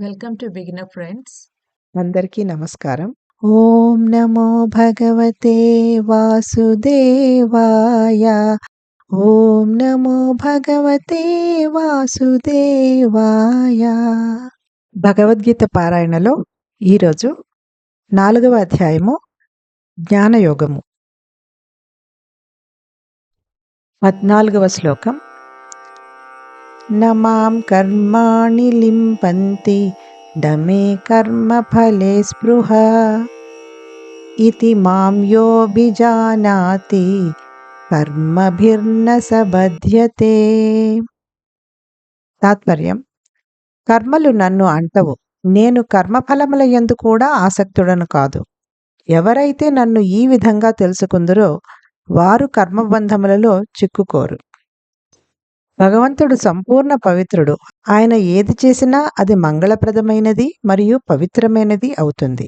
Welcome to beginner friends. అందరికీ నమస్కారం. ఓం నమో భగవతే వాసుదేవాయ. ఓం నమో భగవతే వాసుదేవాయ. భగవద్గీత పారాయణలో ఈరోజు 4వ అధ్యాయము జ్ఞానయోగము. 14వ శ్లోకం. నమాం కర్మాణి లింపంతి డమే కర్మఫలే స్పృహ ఇతి మాం యోభిజానాతి కర్మభిర్న సబధ్యతే. తాత్పర్యం: కర్మలు నన్ను అంటవు, నేను కర్మఫలముల యందు కూడా ఆసక్తుడను కాదు. ఎవరైతే నన్ను ఈ విధంగా తెలుసుకుందరో వారు కర్మబంధములలో చిక్కుకోరు. భగవంతుడు సంపూర్ణ పవిత్రుడు. ఆయన ఏది చేసినా అది మంగళప్రదమైనది మరియు పవిత్రమైనది అవుతుంది.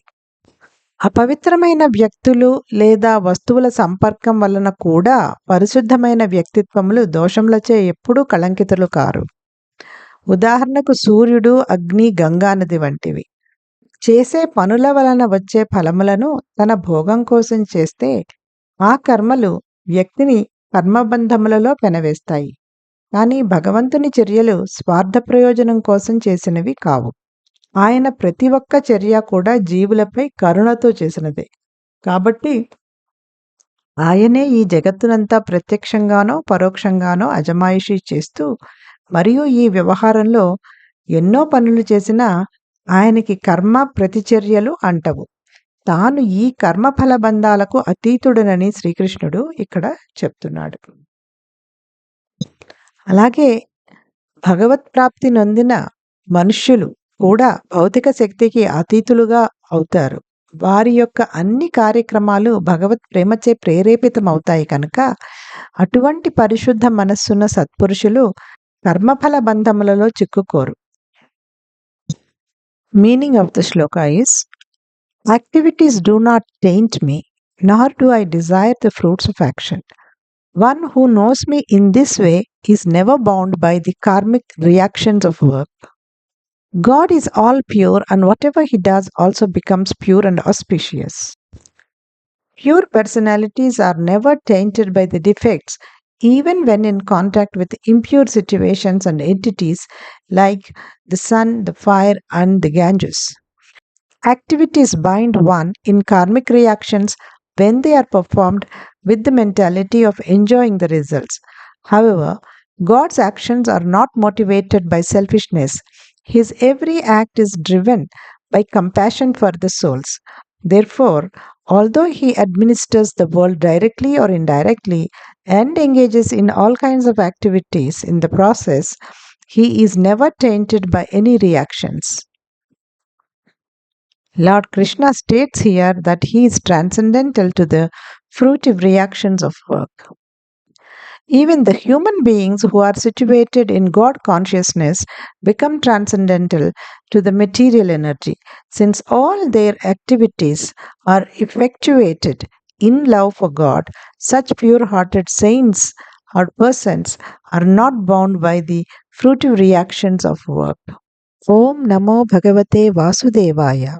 అపవిత్రమైన వ్యక్తులు లేదా వస్తువుల సంపర్కం వలన కూడా పరిశుద్ధమైన వ్యక్తిత్వములు దోషములచే ఎప్పుడూ కళంకితులు కారు. ఉదాహరణకు సూర్యుడు, అగ్ని, గంగా నది వంటివి. చేసే పనుల వలన వచ్చే ఫలములను తన భోగం కోసం చేస్తే ఆ కర్మలు వ్యక్తిని కర్మబంధములలో పెనవేస్తాయి. కానీ భగవంతుని చర్యలు స్వార్థ ప్రయోజనం కోసం చేసినవి కావు. ఆయన ప్రతి ఒక్క చర్య కూడా జీవులపై కరుణతో చేసినదే. కాబట్టి ఆయనే ఈ జగత్తునంతా ప్రత్యక్షంగానో పరోక్షంగానో అజమాయిషీ చేస్తూ మరియు ఈ వ్యవహారంలో ఎన్నో పనులు చేసినా ఆయనకి కర్మ ప్రతిచర్యలు అంటవు. తాను ఈ కర్మఫల బంధాలకు అతీతుడనని శ్రీకృష్ణుడు ఇక్కడ చెప్తున్నాడు. అలాగే భగవత్ ప్రాప్తి నొందిన మనుష్యులు కూడా భౌతిక శక్తికి అతీతులుగా అవుతారు. వారి యొక్క అన్ని కార్యక్రమాలు భగవత్ ప్రేమచే ప్రేరేపితమవుతాయి కనుక అటువంటి పరిశుద్ధ మనస్సున్న సత్పురుషులు కర్మఫల బంధములలో చిక్కుకోరు. Meaning of the shloka is: activities do not taint me, nor do I desire the fruits of action. One who knows me in this way is never bound by the karmic reactions of work. God is all pure, and whatever he does also becomes pure and auspicious. Pure personalities are never tainted by the defects, even when in contact with impure situations and entities like the sun, the fire, and the Ganges. Activities bind one in karmic reactions when they are performed with the mentality of enjoying the results. However, God's actions are not motivated by selfishness. His every act is driven by compassion for the souls. Therefore, although he administers the world directly or indirectly and engages in all kinds of activities in the process, he is never tainted by any reactions. Lord Krishna states here that he is transcendental to the fruitive reactions of work. Even the human beings who are situated in God consciousness become transcendental to the material energy, since all their activities are effectuated in love for God. Such pure-hearted saints or persons are not bound by the fruitive reactions of work. Om Namo Bhagavate Vasudevaya.